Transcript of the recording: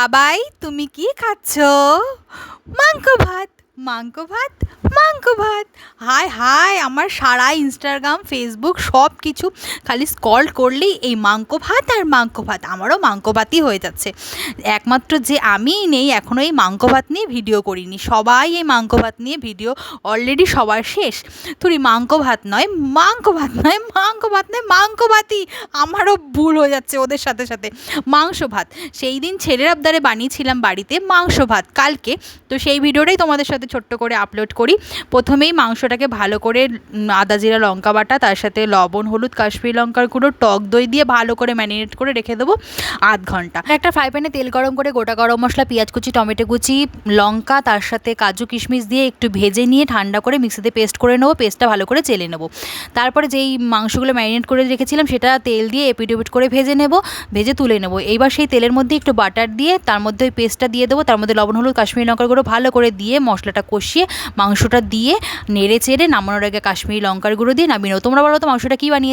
বাবাই তুমি কি খাচ্ছ? মাংস ভাত, মাংস ভাত, মাংস ভাত। হায় হায়, আমার সারা ইনস্টাগ্রাম ফেসবুক সব কিছু খালি স্ক্রল করলেই এই মাংস ভাত আর মাংস ভাত। আমারও মাংস ভাতই হয়ে যাচ্ছে। একমাত্র যে আমিই নেই এখনও এই মাংস ভাত নিয়ে ভিডিও করিনি। সবাই এই মাংস ভাত নিয়ে ভিডিও অলরেডি সবার শেষ। তুই মাংস ভাত নয়, মাংস ভাত নয়, মাংস ভাত নয়, মাংস ভাতই। আমারও ভুল হয়ে যাচ্ছে ওদের সাথে সাথে। মাংস ভাত সেই দিন ছেলের আবদারে বানিয়েছিলাম বাড়িতে মাংস ভাত কালকে। তো সেই ভিডিওটাই তোমাদের সাথে ছোট্ট করে আপলোড করি। প্রথমেই মাংসটাকে ভালো করে আদা জিরা লঙ্কা বাটা, তার সাথে লবণ হলুদ কাশ্মীরি লঙ্কার গুঁড়ো টক দই দিয়ে ভালো করে ম্যারিনেট করে রেখে দেবো আধ ঘন্টা। একটা ফ্রাই প্যানে তেল গরম করে গোটা গরম মশলা, পেঁয়াজ কুচি, টমেটো কুচি, লঙ্কা, তার সাথে কাজু কিশমিশ দিয়ে একটু ভেজে নিয়ে ঠান্ডা করে মিক্সিতে পেস্ট করে নেবো। পেস্টটা ভালো করে চেলে নেবো। তারপরে যেই মাংসগুলো ম্যারিনেট করে রেখেছিলাম সেটা তেল দিয়ে এপিট ওপিট করে ভেজে নেবো, ভেজে তুলে নেবো। এইবার সেই তেলের মধ্যে একটু বাটার দিয়ে তার মধ্যে ওই পেস্টটা দিয়ে দেবো, তার মধ্যে লবণ হলুদ কাশ্মীরি লঙ্কার গুঁড়ো ভালো করে দিয়ে মশলাটা কষিয়ে মাংসটা দিয়ে নেড়ে চেড়ে নামানোর আগে কাশ্মীরি লঙ্কার গুঁড়ো দিয়ে নামিয়ে নেবো। তোমরা বলো তো মাংসটা কী বানিয়েছি?